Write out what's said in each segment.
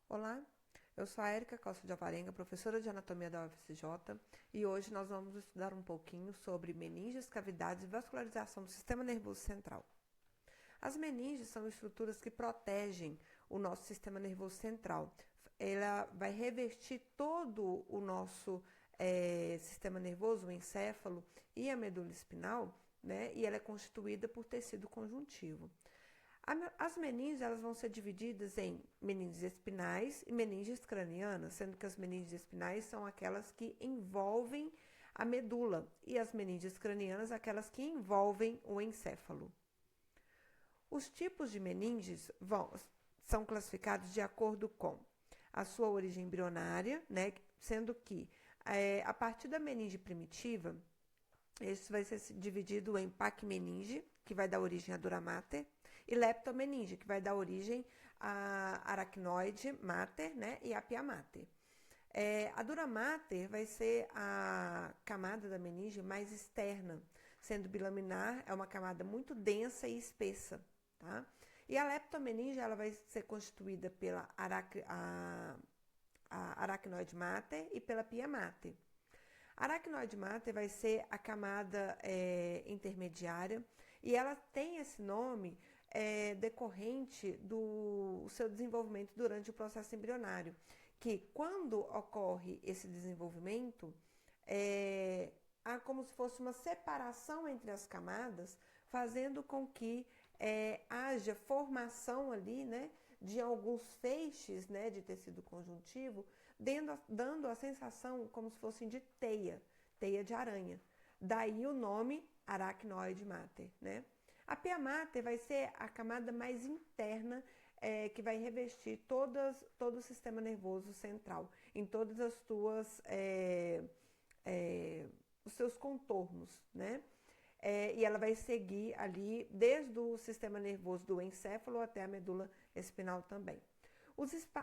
Olá, eu sou a Érica Costa de Alvarenga, professora de anatomia da UFCJ, e hoje nós vamos estudar um pouquinho sobre meninges, cavidades e vascularização do sistema nervoso central. As meninges são estruturas que protegem o nosso sistema nervoso central. Ela vai revestir todo o nosso sistema nervoso, o encéfalo e a medula espinal, né? E ela é constituída por tecido conjuntivo. As meninges elas vão ser divididas em meninges espinais e meninges cranianas, sendo que as meninges espinais são aquelas que envolvem a medula e as meninges cranianas aquelas que envolvem o encéfalo. Os tipos de meninges são classificados de acordo com a sua origem embrionária, né, sendo que a partir da meninge primitiva, isso vai ser dividido em pacmeninge, que vai dar origem à dura mater, e leptomeninge, que vai dar origem à aracnoide mater, né, e à pia mater. A dura mater vai ser a camada da meninge mais externa, sendo bilaminar, é uma camada muito densa e espessa, tá? E a leptomeninge ela vai ser constituída pela aracnoide mater e pela pia mater. A aracnoide mater vai ser a camada intermediária e ela tem esse nome decorrente do seu desenvolvimento durante o processo embrionário, que quando ocorre esse desenvolvimento, há como se fosse uma separação entre as camadas, fazendo com que haja formação ali, né, de alguns feixes, né, de tecido conjuntivo, dando a sensação como se fossem de teia de aranha. Daí o nome aracnoide mater, né? A pia mater vai ser a camada mais interna que vai revestir todo o sistema nervoso central, em todas as os seus contornos, né? E ela vai seguir ali desde o sistema nervoso do encéfalo até a medula espinal também.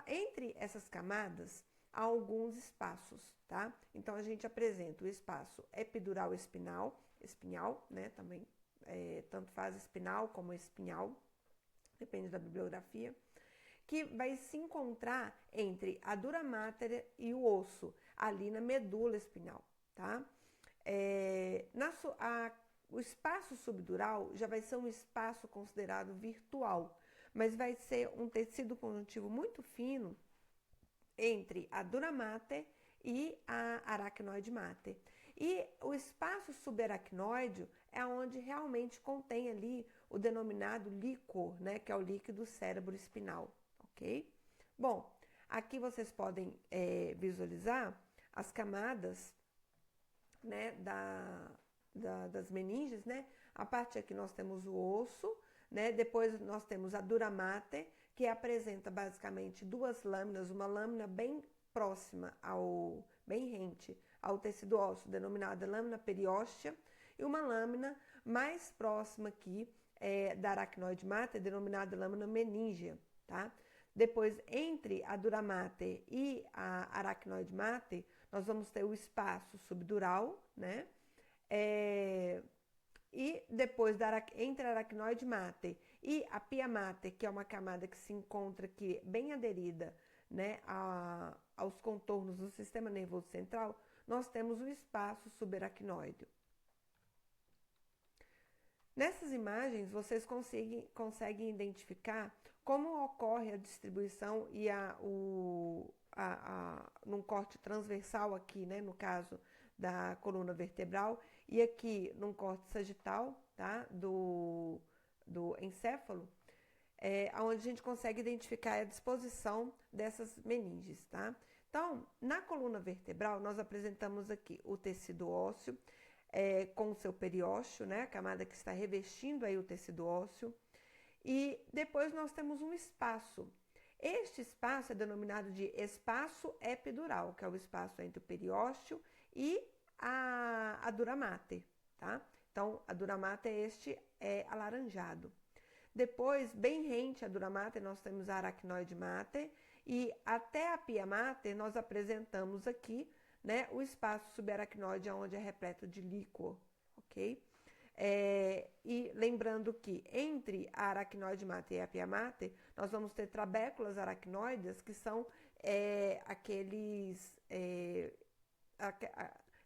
Entre essas camadas há alguns espaços, tá? Então a gente apresenta o espaço epidural espinhal, né? Também tanto faz espinal como espinhal, depende da bibliografia, que vai se encontrar entre a dura mater e o osso, ali na medula espinal, tá? O espaço subdural já vai ser um espaço considerado virtual, mas vai ser um tecido conjuntivo muito fino entre a dura mater e a aracnoide mater. E o espaço subaracnoide é onde realmente contém ali o denominado líquor, né, que é o líquido cérebro espinal, ok? Bom, aqui vocês podem visualizar as camadas, né, das meninges, né? A parte aqui nós temos o osso, né? Depois nós temos a dura mater, que apresenta basicamente duas lâminas, uma lâmina bem próxima bem rente ao tecido ósseo, denominada lâmina perióstea, e uma lâmina mais próxima aqui da aracnoide mater, denominada lâmina meníngea, tá? Depois, entre a dura mater e a aracnoide mater, nós vamos ter o espaço subdural, né? E depois, entre a aracnoide mater e a pia mater, que é uma camada que se encontra aqui bem aderida, né, aos contornos do sistema nervoso central, nós temos o espaço subaracnoide. Nessas imagens, vocês conseguem identificar como ocorre a distribuição e num corte transversal aqui, né, no caso da coluna vertebral, e aqui num corte sagital, tá, do encéfalo, onde a gente consegue identificar a disposição dessas meninges, tá? Então, na coluna vertebral, nós apresentamos aqui o tecido ósseo, com o seu periósteo, né, a camada que está revestindo aí o tecido ósseo, e depois nós temos um espaço. Este espaço é denominado de espaço epidural, que é o espaço entre o periósteo e a dura mater, tá? Então, a dura mater é alaranjado. Depois, bem rente à dura mater, nós temos a aracnoide mater e até a pia mater nós apresentamos aqui, né, o espaço subaracnoide, onde é repleto de líquor, ok? E lembrando que entre a aracnoide mater e a pia mater, nós vamos ter trabéculas aracnoides, que são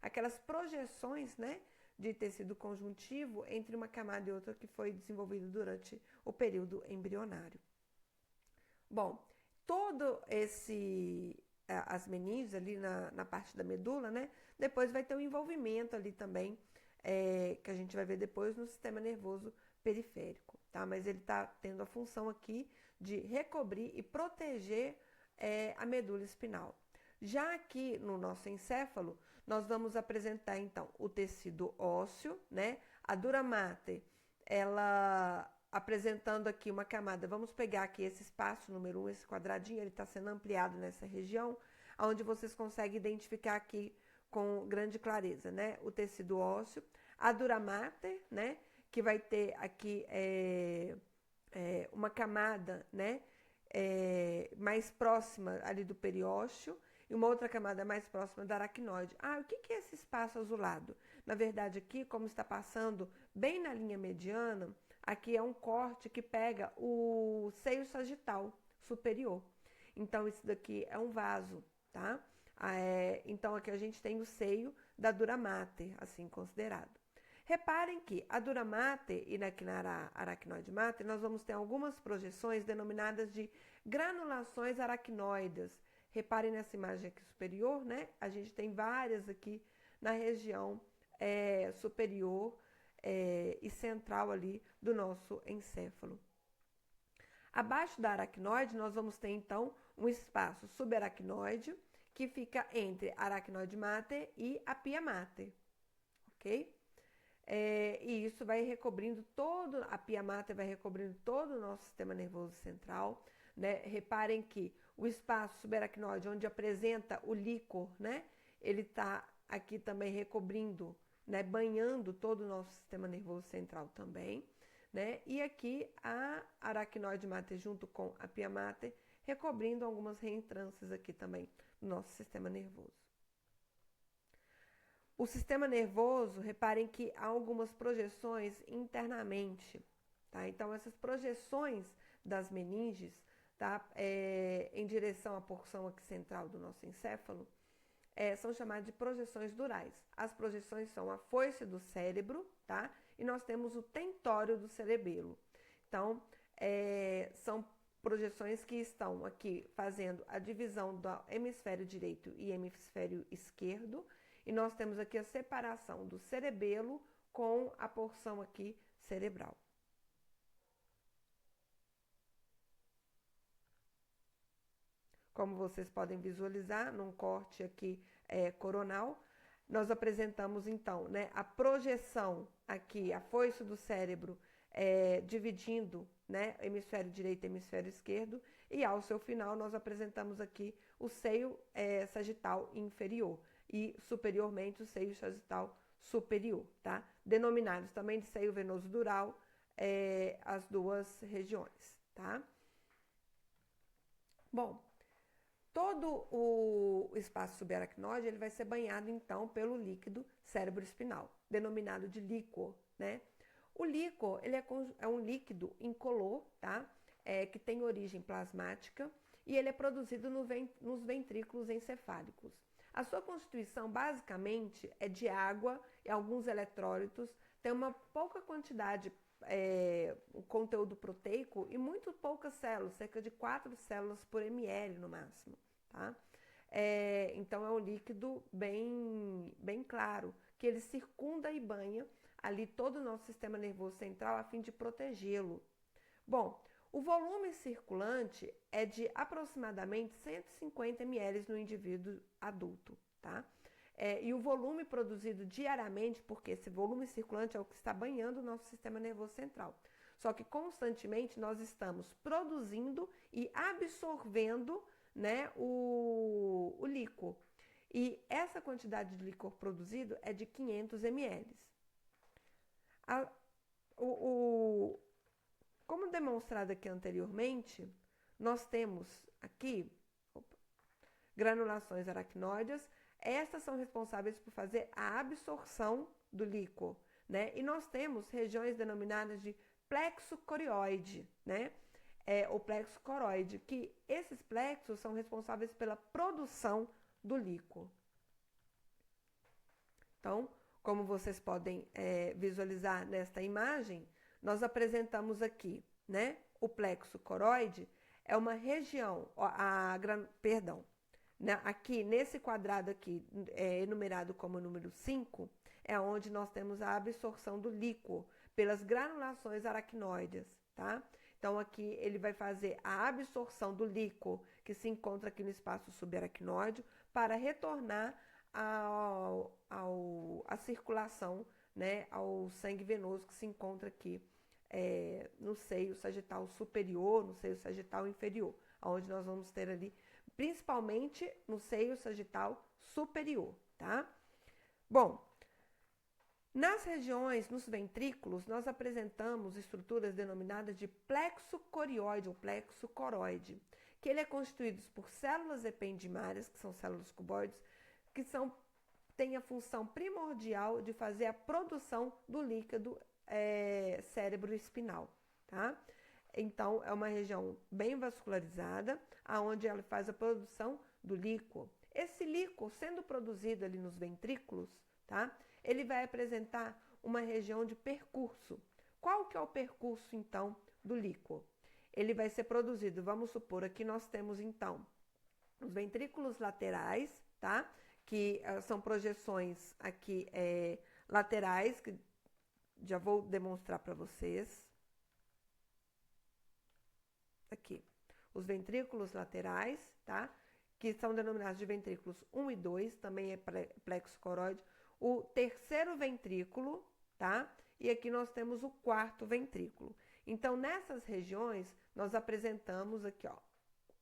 aquelas projeções, né, de tecido conjuntivo entre uma camada e outra que foi desenvolvido durante o período embrionário. Bom, as meninges ali na parte da medula, né, depois vai ter um envolvimento ali também, que a gente vai ver depois no sistema nervoso periférico, tá? Mas ele está tendo a função aqui de recobrir e proteger a medula espinal. Já aqui no nosso encéfalo, nós vamos apresentar então o tecido ósseo, né? A dura mater, ela apresentando aqui uma camada, vamos pegar aqui esse espaço número 1, esse quadradinho, ele está sendo ampliado nessa região, onde vocês conseguem identificar aqui com grande clareza, né? O tecido ósseo, a dura mater, né? Que vai ter aqui uma camada, né? Mais próxima ali do periósteo e uma outra camada mais próxima da aracnoide. O que é esse espaço azulado? Na verdade, aqui, como está passando bem na linha mediana, aqui é um corte que pega o seio sagital superior. Então, isso daqui é um vaso, tá? Então, aqui a gente tem o seio da dura mater, assim considerado. Reparem que a dura mater e aqui na aracnoide mater, nós vamos ter algumas projeções denominadas de granulações aracnoides. Reparem nessa imagem aqui superior, né? A gente tem várias aqui na região superior e central ali do nosso encéfalo. Abaixo da aracnoide, nós vamos ter então um espaço subaracnoide que fica entre a aracnoide mater e a pia mater, ok? E isso vai recobrindo a pia mater vai recobrindo todo o nosso sistema nervoso central, né? Reparem que o espaço subaracnoide, onde apresenta o líquor, né? Ele está aqui também recobrindo, né? Banhando todo o nosso sistema nervoso central também, né? E aqui a aracnoide mater junto com a pia mater recobrindo algumas reentrâncias aqui também no nosso sistema nervoso. O sistema nervoso, reparem que há algumas projeções internamente, tá? Então, essas projeções das meninges, tá? Em direção à porção aqui central do nosso encéfalo, são chamadas de projeções durais. As projeções são a foice do cérebro, tá? E nós temos o tentório do cerebelo. Então, são projeções que estão aqui fazendo a divisão do hemisfério direito e hemisfério esquerdo. E nós temos aqui a separação do cerebelo com a porção aqui cerebral. Como vocês podem visualizar, num corte aqui coronal, nós apresentamos então, né, a projeção aqui, a foice do cérebro dividindo, né, hemisfério direito e hemisfério esquerdo, e ao seu final nós apresentamos aqui o seio sagital inferior e superiormente o seio sagital superior, tá? Denominados também de seio venoso dural, as duas regiões, tá? Bom, todo o espaço subaracnoide ele vai ser banhado então pelo líquido cerebroespinal, denominado de líquor, né? O líquor ele é um líquido incolor, tá? Que tem origem plasmática e ele é produzido nos ventrículos encefálicos. A sua constituição basicamente é de água e alguns eletrólitos, tem uma pouca quantidade, um conteúdo proteico e muito poucas células, cerca de 4 células por ml no máximo, tá? Então é um líquido bem claro, que ele circunda e banha ali todo o nosso sistema nervoso central a fim de protegê-lo. Bom, o volume circulante é de aproximadamente 150 ml no indivíduo adulto, tá? E o volume produzido diariamente, porque esse volume circulante é o que está banhando o nosso sistema nervoso central. Só que constantemente nós estamos produzindo e absorvendo, né, o líquor. E essa quantidade de líquor produzido é de 500 ml. Como demonstrado aqui anteriormente, nós temos aqui granulações aracnoides. Estas são responsáveis por fazer a absorção do líquor, né? E nós temos regiões denominadas de plexo corioide, né? o plexo coroide, que esses plexos são responsáveis pela produção do líquor. Então, como vocês podem visualizar nesta imagem, nós apresentamos aqui, né? O plexo coroide é uma região, né? Aqui nesse quadrado aqui, enumerado como número 5, é onde nós temos a absorção do líquor pelas granulações aracnoides, tá? Então aqui ele vai fazer a absorção do líquor que se encontra aqui no espaço subaracnoide para retornar à circulação, né, ao sangue venoso que se encontra aqui no seio sagital superior, no seio sagital inferior, onde nós vamos ter ali, principalmente no seio sagital superior, tá? Bom, nas regiões, nos ventrículos, nós apresentamos estruturas denominadas de plexo corioide ou plexo coroide, que ele é constituído por células ependimárias, que são células cuboides, que têm a função primordial de fazer a produção do líquido cérebro espinal, tá? Então, é uma região bem vascularizada, aonde ela faz a produção do líquor. Esse líquor, sendo produzido ali nos ventrículos, tá? Ele vai apresentar uma região de percurso. Qual que é o percurso, então, do líquor? Ele vai ser produzido, vamos supor, aqui nós temos, então, os ventrículos laterais, tá? Que são projeções aqui laterais, que já vou demonstrar para vocês. Aqui, os ventrículos laterais, tá? Que são denominados de ventrículos 1 e 2, também é plexo coroide. O terceiro ventrículo, tá? E aqui nós temos o quarto ventrículo. Então, nessas regiões, nós apresentamos aqui, ó,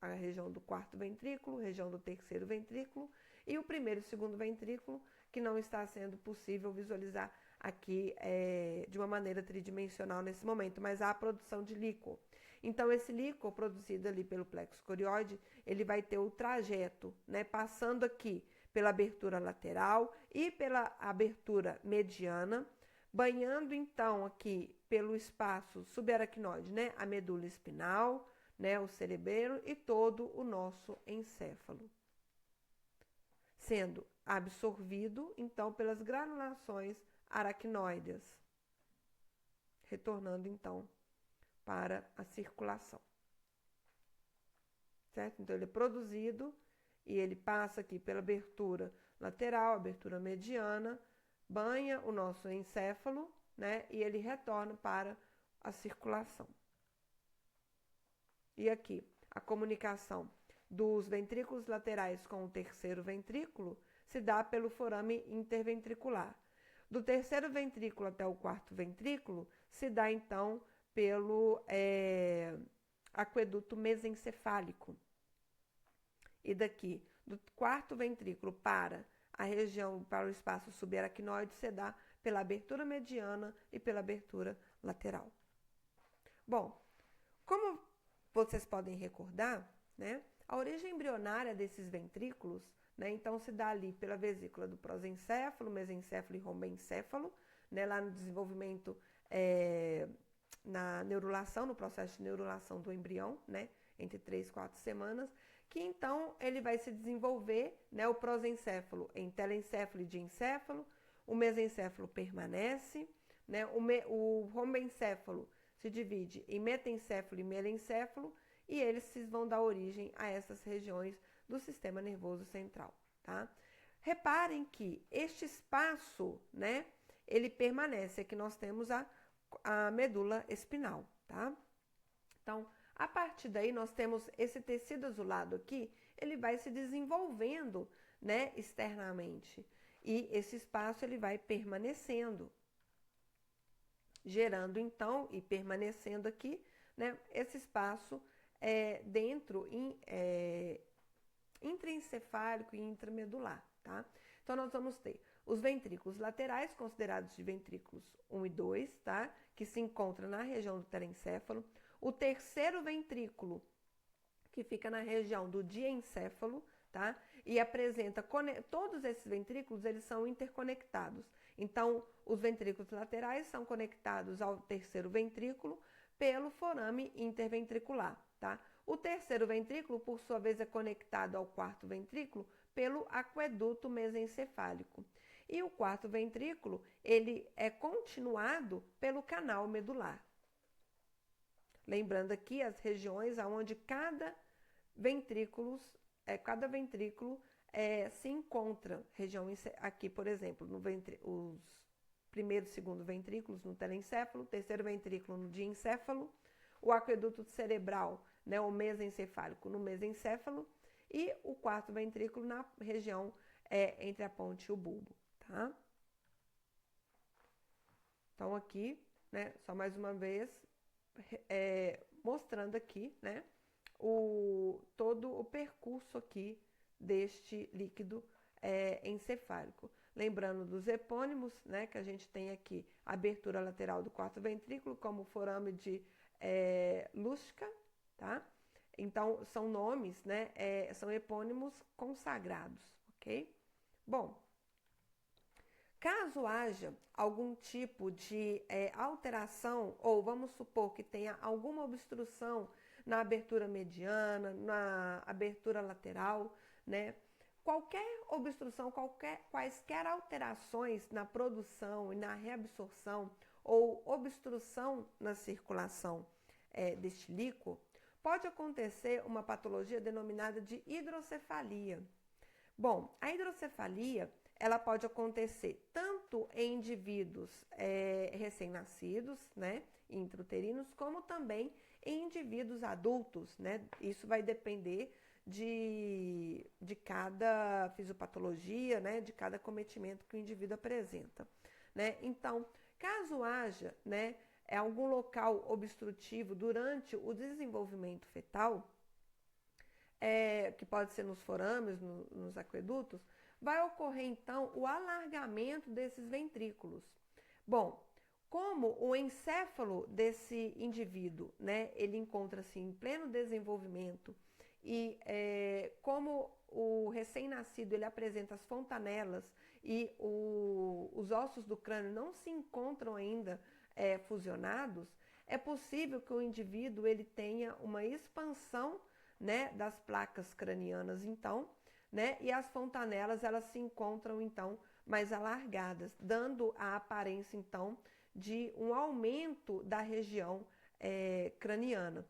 a região do quarto ventrículo, região do terceiro ventrículo e o primeiro e segundo ventrículo, que não está sendo possível visualizar aqui de uma maneira tridimensional nesse momento, mas há a produção de líquor. Então, esse líquor produzido ali pelo plexo corioide, ele vai ter o trajeto, né, passando aqui pela abertura lateral e pela abertura mediana, banhando então aqui pelo espaço subaracnoide, né, a medula espinal, né, o cerebelo e todo o nosso encéfalo, sendo absorvido então pelas granulações aracnoides, retornando então para a circulação, certo? Então ele é produzido e ele passa aqui pela abertura lateral, abertura mediana, banha o nosso encéfalo, né? E ele retorna para a circulação. E aqui, a comunicação dos ventrículos laterais com o terceiro ventrículo se dá pelo forame interventricular. Do terceiro ventrículo até o quarto ventrículo se dá então pelo aqueduto mesencefálico. E daqui, do quarto ventrículo para a região, para o espaço subaracnoide, se dá pela abertura mediana e pela abertura lateral. Bom, como vocês podem recordar, né, a origem embrionária desses ventrículos, né, então se dá ali pela vesícula do prosencéfalo, mesencéfalo e rombencéfalo, né, lá no desenvolvimento, na neurulação, no processo de neurulação do embrião, né, entre 3 e 4 semanas, que então ele vai se desenvolver, né, o prosencéfalo em telencéfalo e diencéfalo, o mesencéfalo permanece, né, o rombencéfalo se divide em metencéfalo e melencéfalo, e eles vão dar origem a essas regiões do sistema nervoso central, tá? Reparem que este espaço, né, ele permanece, aqui nós temos a medula espinal, tá? Então, a partir daí nós temos esse tecido azulado aqui, ele vai se desenvolvendo, né, externamente, e esse espaço ele vai permanecendo, gerando então e permanecendo aqui, né, esse espaço dentro intraencefálico e intramedular, tá? Então nós vamos ter os ventrículos laterais, considerados de ventrículos 1 e 2, tá? Que se encontram na região do telencéfalo. O terceiro ventrículo, que fica na região do diencéfalo, tá? E apresenta, todos esses ventrículos, eles são interconectados. Então, os ventrículos laterais são conectados ao terceiro ventrículo pelo forame interventricular, tá? O terceiro ventrículo, por sua vez, é conectado ao quarto ventrículo pelo aqueduto mesencefálico. E o quarto ventrículo, ele é continuado pelo canal medular. Lembrando aqui as regiões onde cada ventrículo se encontra. Região aqui, por exemplo, os primeiro e segundo ventrículos no telencéfalo, terceiro ventrículo no diencéfalo, o aqueduto cerebral, né, o mesencefálico no mesencéfalo, e o quarto ventrículo na região entre a ponte e o bulbo, tá? Então aqui, né, só mais uma vez, mostrando aqui, né, todo o percurso aqui deste líquido encefálico. Lembrando dos epônimos, né, que a gente tem aqui a abertura lateral do quarto ventrículo, como o forame de Lusca, tá? Então, são nomes, né, são epônimos consagrados, ok? Bom, caso haja algum tipo de alteração, ou vamos supor que tenha alguma obstrução na abertura mediana, na abertura lateral, né? Qualquer obstrução, quaisquer alterações na produção e na reabsorção ou obstrução na circulação deste líquido, pode acontecer uma patologia denominada de hidrocefalia. Bom, a hidrocefalia ela pode acontecer tanto em indivíduos recém-nascidos, né, intrauterinos, como também em indivíduos adultos, né? Isso vai depender de cada fisiopatologia, né, de cada acometimento que o indivíduo apresenta, né? Então, caso haja, né, algum local obstrutivo durante o desenvolvimento fetal, que pode ser nos forames, nos aquedutos, vai ocorrer então o alargamento desses ventrículos. Bom, como o encéfalo desse indivíduo, né, ele encontra-se em pleno desenvolvimento e como o recém-nascido ele apresenta as fontanelas e os ossos do crânio não se encontram ainda fusionados, é possível que o indivíduo ele tenha uma expansão, né, das placas cranianas, então, né, e as fontanelas elas se encontram então mais alargadas, dando a aparência então de um aumento da região craniana,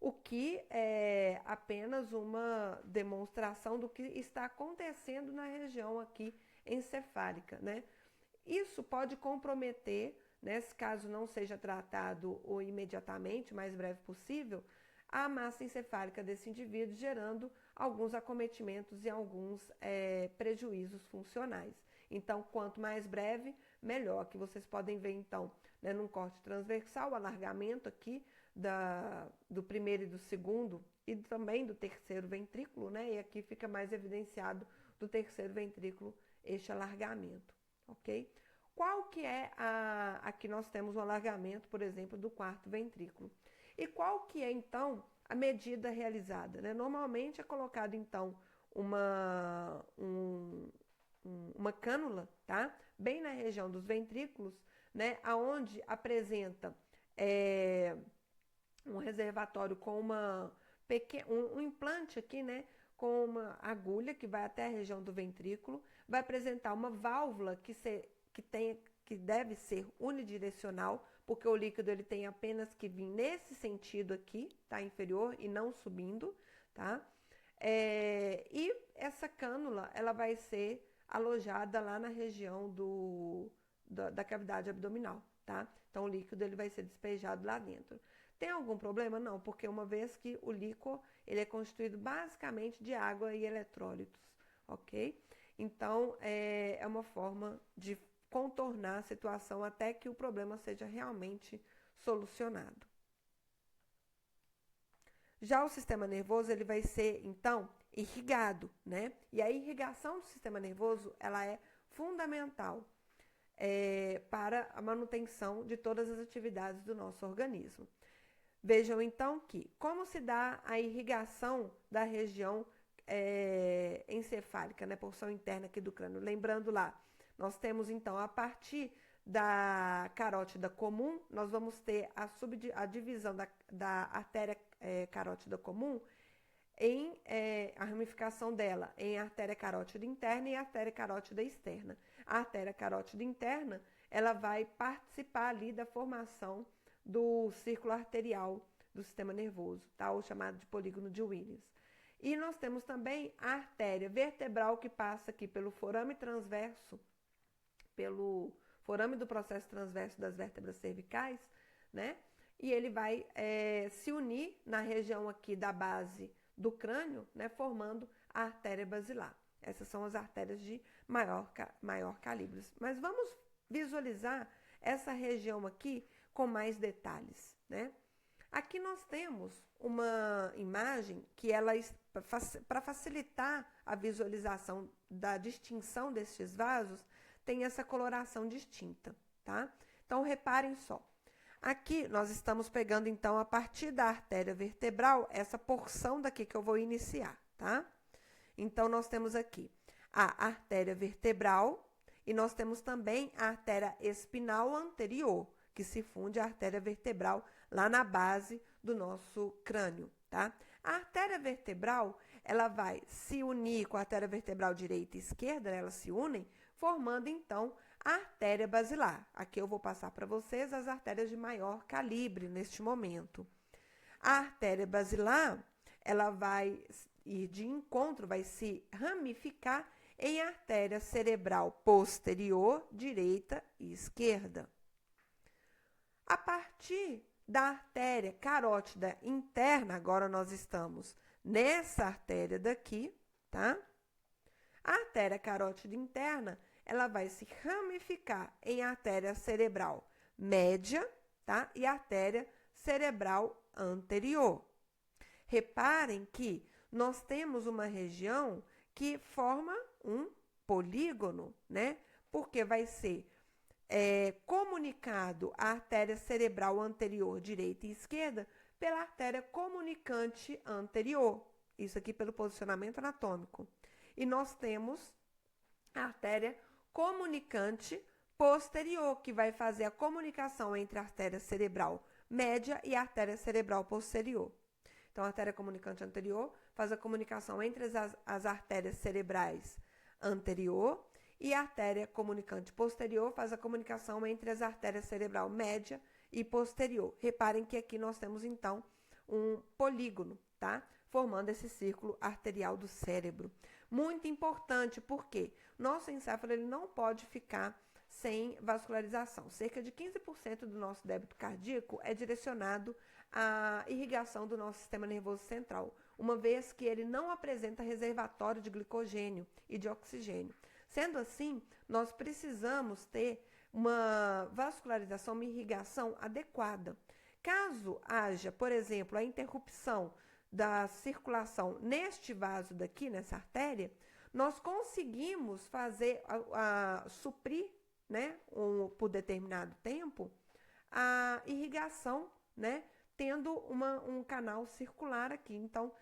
o que é apenas uma demonstração do que está acontecendo na região aqui encefálica, né? Isso pode comprometer, né, se caso não seja tratado ou imediatamente, o mais breve possível, a massa encefálica desse indivíduo, gerando alguns acometimentos e alguns prejuízos funcionais. Então, quanto mais breve, melhor. Que vocês podem ver, então, né, num corte transversal, o alargamento aqui do primeiro e do segundo e também do terceiro ventrículo, né? E aqui fica mais evidenciado do terceiro ventrículo este alargamento, ok? Qual que é aqui nós temos o alargamento, por exemplo, do quarto ventrículo. E qual que é, então, a medida realizada, né? Normalmente é colocado, então, uma cânula, tá? Bem na região dos ventrículos, né? Aonde apresenta um reservatório com um implante aqui, né? Com uma agulha que vai até a região do ventrículo, vai apresentar uma válvula que deve ser unidirecional, porque o líquido ele tem apenas que vir nesse sentido aqui, tá? Inferior e não subindo, tá? E essa cânula, ela vai ser alojada lá na região da cavidade abdominal, tá? Então o líquido ele vai ser despejado lá dentro. Tem algum problema? Não, porque uma vez que o líquido ele é constituído basicamente de água e eletrólitos, ok? Então é uma forma de contornar a situação até que o problema seja realmente solucionado. Já o sistema nervoso ele vai ser então irrigado, né? E a irrigação do sistema nervoso ela é fundamental para a manutenção de todas as atividades do nosso organismo. Vejam então que como se dá a irrigação da região encefálica, né? Porção interna aqui do crânio. Lembrando lá, nós temos então a partir da carótida comum, nós vamos ter a divisão da artéria carótida comum em a ramificação dela em artéria carótida interna e artéria carótida externa. A artéria carótida interna, ela vai participar ali da formação do círculo arterial do sistema nervoso, tá? Ou chamado de polígono de Williams. E nós temos também a artéria vertebral que passa aqui pelo forame transverso, pelo forame do processo transverso das vértebras cervicais, né? E ele vai se unir na região aqui da base do crânio, né? Formando a artéria basilar. Essas são as artérias de maior calibre. Mas vamos visualizar essa região aqui com mais detalhes, né? Aqui nós temos uma imagem que ela, para facilitar a visualização da distinção destes vasos, tem essa coloração distinta, tá? Então, reparem só. Aqui nós estamos pegando, então, a partir da artéria vertebral, essa porção daqui que eu vou iniciar, tá? Então, nós temos aqui a artéria vertebral e nós temos também a artéria espinal anterior, que se funde à artéria vertebral lá na base do nosso crânio, tá? A artéria vertebral, ela vai se unir com a artéria vertebral direita e esquerda, elas se unem, formando, então, a artéria basilar. Aqui eu vou passar para vocês as artérias de maior calibre neste momento. A artéria basilar, ela vai ir de encontro, vai se ramificar em artéria cerebral posterior, direita e esquerda. A partir da artéria carótida interna, agora nós estamos nessa artéria daqui, tá? A artéria carótida interna, ela vai se ramificar em artéria cerebral média, tá? E artéria cerebral anterior. Reparem que nós temos uma região que forma um polígono, né? Porque vai ser comunicado a artéria cerebral anterior, direita e esquerda, pela artéria comunicante anterior. Isso aqui pelo posicionamento anatômico. E nós temos a artéria comunicante posterior, que vai fazer a comunicação entre a artéria cerebral média e a artéria cerebral posterior. Então, a artéria comunicante anterior faz a comunicação entre as artérias cerebrais anterior e a artéria comunicante posterior faz a comunicação entre as artérias cerebral média e posterior. Reparem que aqui nós temos, então, um polígono, tá? Formando esse círculo arterial do cérebro. Muito importante, porque nosso encéfalo ele não pode ficar sem vascularização. Cerca de 15% do nosso débito cardíaco é direcionado à irrigação do nosso sistema nervoso central, uma vez que ele não apresenta reservatório de glicogênio e de oxigênio. Sendo assim, nós precisamos ter uma vascularização, uma irrigação adequada. Caso haja, por exemplo, a interrupção da circulação neste vaso daqui, nessa artéria, nós conseguimos fazer, suprir, né, por determinado tempo, a irrigação, né, tendo um canal circular aqui. Então,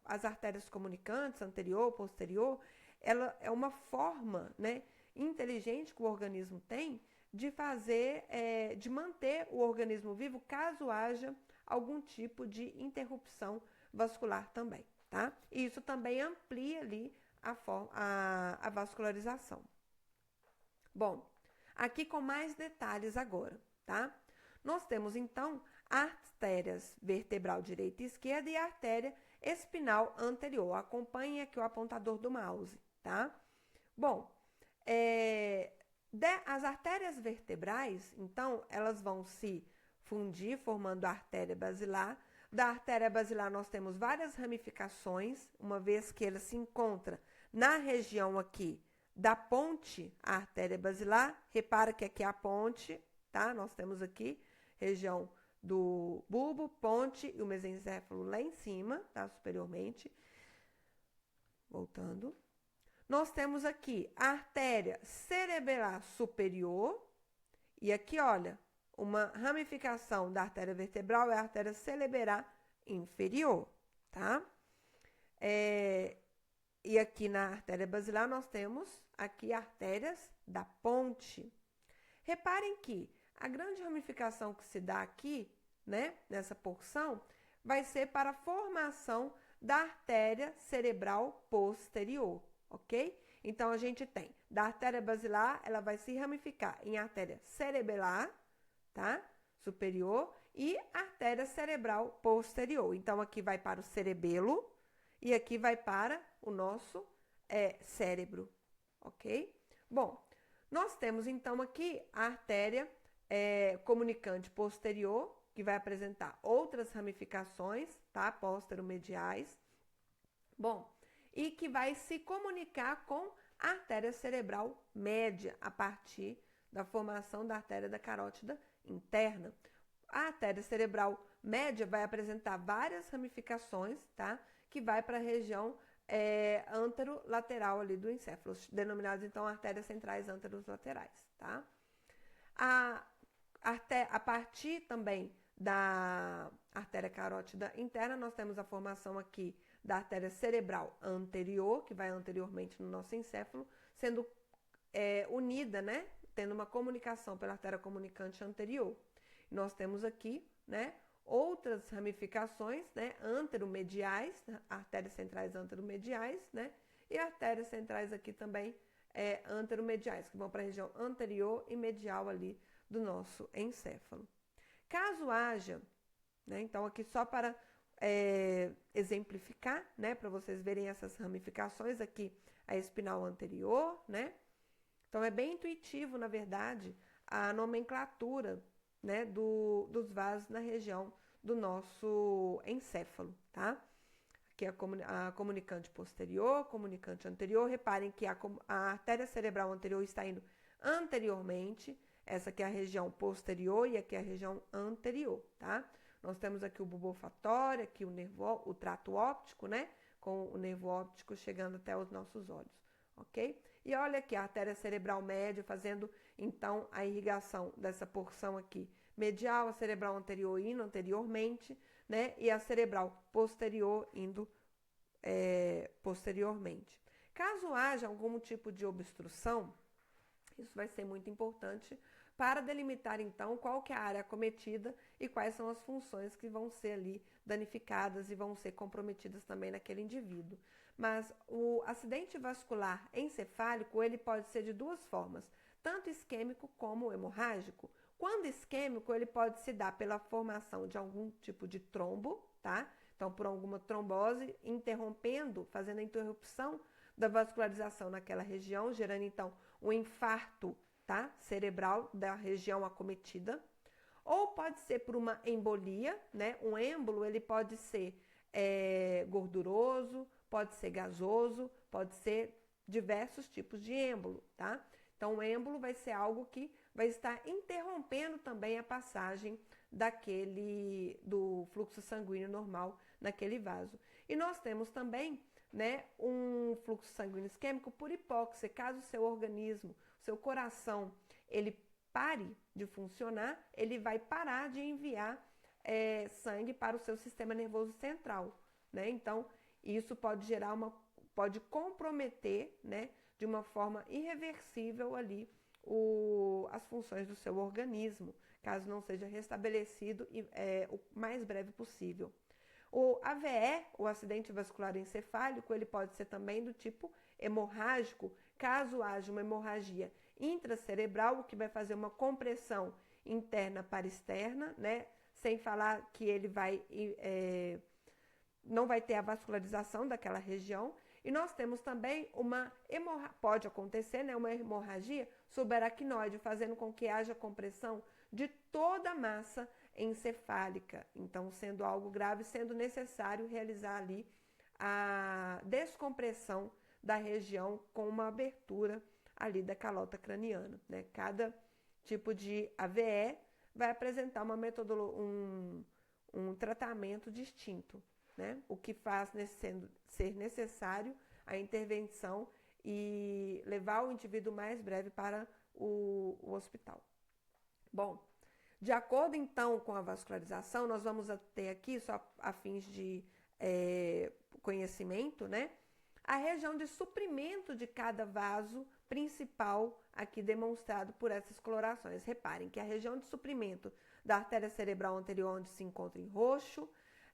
as artérias comunicantes, anterior, posterior, ela é uma forma, né, inteligente que o organismo tem de fazer, de manter o organismo vivo caso haja algum tipo de interrupção vascular também, tá? E isso também amplia ali a vascularização. Bom, aqui com mais detalhes agora, tá? Nós temos, então, artérias vertebral direita e esquerda e a artéria espinal anterior. Acompanhem aqui o apontador do mouse, tá? Bom, as artérias vertebrais, então, elas vão se fundir, formando a artéria basilar. Da artéria basilar, nós temos várias ramificações, uma vez que ela se encontra na região aqui da ponte, a artéria basilar. Repara que aqui é a ponte, tá? Nós temos aqui região do bulbo, ponte e o mesencéfalo lá em cima, tá? Superiormente. Voltando. Nós temos aqui a artéria cerebelar superior e aqui, olha, uma ramificação da artéria vertebral é a artéria cerebelar inferior, tá? E aqui na artéria basilar nós temos aqui artérias da ponte. Reparem que a grande ramificação que se dá aqui, né, nessa porção, vai ser para a formação da artéria cerebral posterior, ok? Então, a gente tem da artéria basilar, ela vai se ramificar em artéria cerebelar, tá? Superior, e artéria cerebral posterior. Então, aqui vai para o cerebelo e aqui vai para o nosso cérebro, ok? Bom, nós temos então aqui a artéria comunicante posterior, que vai apresentar outras ramificações, tá? Póstero-mediais. Bom, e que vai se comunicar com a artéria cerebral média a partir da formação da artéria da carótida interna. A artéria cerebral média vai apresentar várias ramificações, tá? Que vai para a região anterolateral ali do encéfalo, denominadas então artérias centrais anterolaterais, tá? A partir também da artéria carótida interna, nós temos a formação aqui da artéria cerebral anterior, que vai anteriormente no nosso encéfalo, sendo unida, né? Tendo uma comunicação pela artéria comunicante anterior. Nós temos aqui, né, outras ramificações, né, anteromediais, artérias centrais anteromediais, né, e artérias centrais aqui também anteromediais, que vão para a região anterior e medial ali do nosso encéfalo. Caso haja, né, então aqui só para exemplificar, né, para vocês verem essas ramificações, aqui a espinal anterior, né, então é bem intuitivo, na verdade, a nomenclatura, né, dos vasos na região do nosso encéfalo, tá? Aqui a comunicante posterior, comunicante anterior. Reparem que a artéria cerebral anterior está indo anteriormente. Essa aqui é a região posterior e aqui é a região anterior, tá? Nós temos aqui o bulbo olfatório, aqui o trato óptico, né? Com o nervo óptico chegando até os nossos olhos, ok? E olha aqui a artéria cerebral média fazendo, então, a irrigação dessa porção aqui medial, a cerebral anterior indo anteriormente, né? E a cerebral posterior indo posteriormente. Caso haja algum tipo de obstrução, isso vai ser muito importante para delimitar, então, qual que é a área acometida e quais são as funções que vão ser ali danificadas e vão ser comprometidas também naquele indivíduo. Mas o acidente vascular encefálico, ele pode ser de duas formas, tanto isquêmico como hemorrágico. Quando isquêmico, ele pode se dar pela formação de algum tipo de trombo, tá? Então, por alguma trombose, interrompendo, fazendo a interrupção da vascularização naquela região, gerando, então, um infarto, tá? Cerebral da região acometida. Ou pode ser por uma embolia, né? Um êmbolo, ele pode ser gorduroso, pode ser gasoso, pode ser diversos tipos de êmbolo, tá? Então, o êmbolo vai ser algo que vai estar interrompendo também a passagem do fluxo sanguíneo normal naquele vaso. E nós temos também, né, um fluxo sanguíneo isquêmico por hipóxia, caso o seu organismo, seu coração, ele pare de funcionar, ele vai parar de enviar sangue para o seu sistema nervoso central, né? Então, isso pode pode comprometer, né, de uma forma irreversível ali as funções do seu organismo, caso não seja restabelecido o mais breve possível. O AVE, o acidente vascular encefálico, ele pode ser também do tipo hemorrágico, caso haja uma hemorragia intracerebral, o que vai fazer uma compressão interna para externa, né? Sem falar que ele não vai ter a vascularização daquela região. E nós temos também pode acontecer, né, uma hemorragia subaracnoide, fazendo com que haja compressão de toda a massa encefálica. Então, sendo algo grave, sendo necessário realizar ali a descompressão da região com uma abertura ali da calota craniana, né? Cada tipo de AVE vai apresentar um tratamento distinto, né? O que faz ser necessário a intervenção e levar o indivíduo mais breve para o hospital. Bom, de acordo então com a vascularização, nós vamos ter aqui, só a fins de conhecimento, né? a região de suprimento de cada vaso principal aqui demonstrado por essas colorações. Reparem que a região de suprimento da artéria cerebral anterior, onde se encontra em roxo,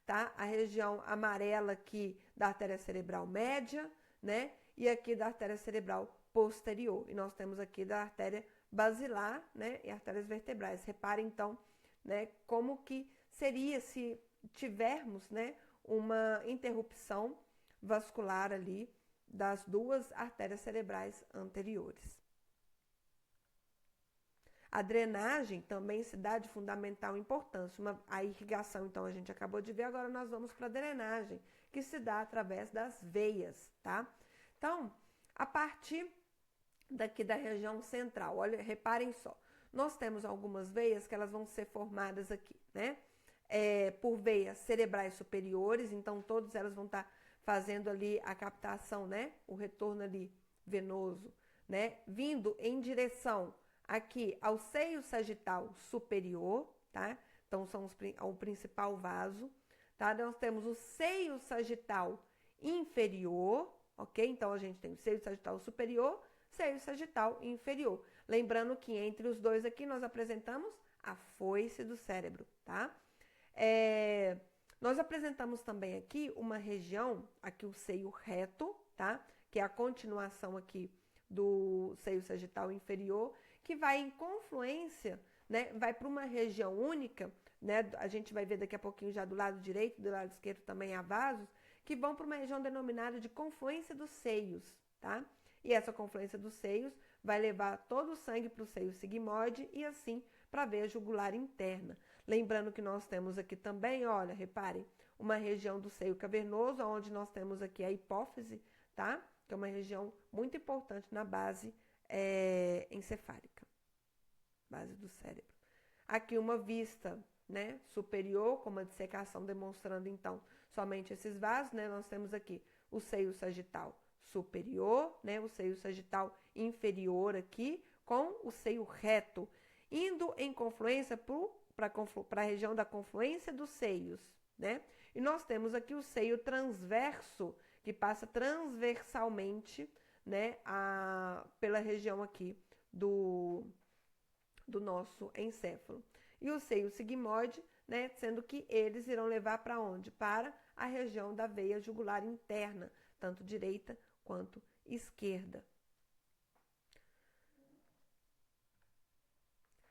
tá? A região amarela aqui da artéria cerebral média, né? E aqui da artéria cerebral posterior. E nós temos aqui da artéria basilar, né? E artérias vertebrais. Reparem, então, né? Como que seria se tivermos, né? Uma interrupção vascular ali das duas artérias cerebrais anteriores. A drenagem também se dá de fundamental importância. A irrigação, então, a gente acabou de ver, agora nós vamos para a drenagem, que se dá através das veias, tá? Então, a partir daqui da região central, olha, reparem só, nós temos algumas veias que elas vão ser formadas aqui, né? Por veias cerebrais superiores, então todas elas vão estar fazendo ali a captação, né? O retorno ali venoso, né? Vindo em direção aqui ao seio sagital superior, tá? Então são o principal vaso, tá? Nós temos o seio sagital inferior, ok? Então a gente tem o seio sagital superior, seio sagital inferior. Lembrando que entre os dois aqui nós apresentamos a foice do cérebro, tá? Nós apresentamos também aqui uma região, aqui o seio reto, tá? Que é a continuação aqui do seio sagital inferior, que vai em confluência, né? Vai para uma região única, né? A gente vai ver daqui a pouquinho já do lado direito, do lado esquerdo também há vasos, que vão para uma região denominada de confluência dos seios, tá? E essa confluência dos seios vai levar todo o sangue para o seio sigmoide e assim para a veia jugular interna. Lembrando que nós temos aqui também, olha, reparem, uma região do seio cavernoso, onde nós temos aqui a hipófise, tá? Que é uma região muito importante na base encefálica, base do cérebro. Aqui uma vista, né, superior, com uma dissecação demonstrando, então, somente esses vasos, né? Nós temos aqui o seio sagital superior, né, o seio sagital inferior aqui, com o seio reto, indo em confluência para a região da confluência dos seios, né? E nós temos aqui o seio transverso, que passa transversalmente, né, pela região aqui do nosso encéfalo. E o seio sigmoide, né, sendo que eles irão levar para onde? Para a região da veia jugular interna, tanto direita quanto esquerda.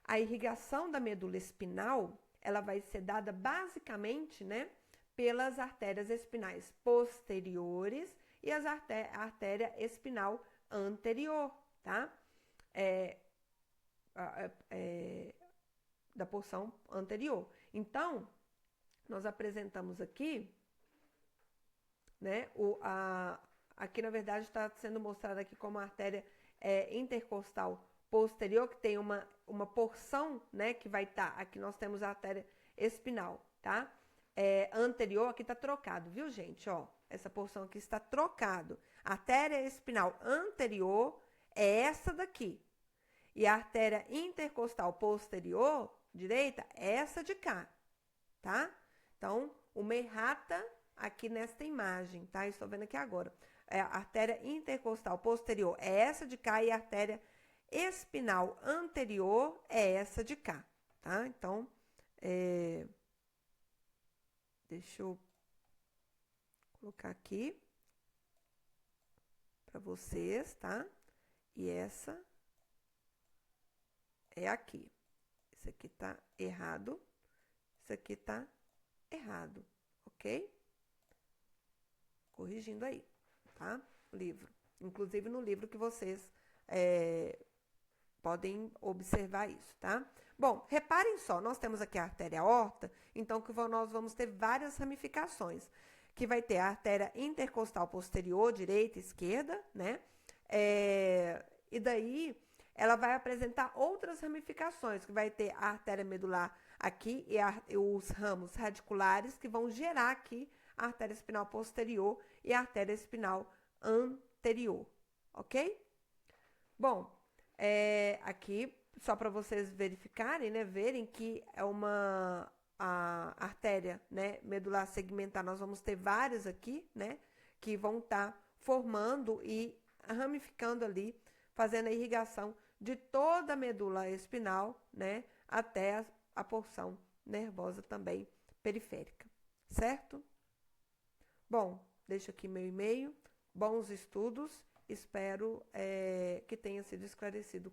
A irrigação da medula espinal, ela vai ser dada basicamente, né, pelas artérias espinais posteriores e a artéria espinal anterior, tá? Da porção anterior. Então, nós apresentamos aqui, né, aqui na verdade está sendo mostrado aqui como a artéria intercostal posterior, que tem uma porção, né, que vai estar, aqui nós temos a artéria espinal, tá? Anterior, aqui está trocado, viu, gente? Ó, essa porção aqui está trocado. A artéria espinal anterior é essa daqui. E a artéria intercostal posterior, direita, é essa de cá, tá? Então, uma errata aqui nesta imagem, tá? Estou vendo aqui agora. A artéria intercostal posterior é essa de cá e a artéria espinal anterior é essa de cá, tá? Então, deixa eu colocar aqui para vocês, tá? E essa é aqui. Isso aqui tá errado. Isso aqui tá errado, ok? Corrigindo aí, tá? O livro. Inclusive no livro que vocês podem observar isso, tá? Bom, reparem só, nós temos aqui a artéria aorta, então que nós vamos ter várias ramificações, que vai ter a artéria intercostal posterior, direita e esquerda, né? E daí ela vai apresentar outras ramificações, que vai ter a artéria medular aqui e os ramos radiculares, que vão gerar aqui a artéria espinal posterior e a artéria espinal anterior, ok? Bom, aqui, só para vocês verificarem, né, verem que é a artéria, né, medular segmentar, nós vamos ter várias aqui, né, que vão estar formando e ramificando ali, fazendo a irrigação de toda a medula espinal, né, até a porção nervosa também periférica, certo? Bom, deixo aqui meu e-mail, bons estudos, espero que tenha sido esclarecido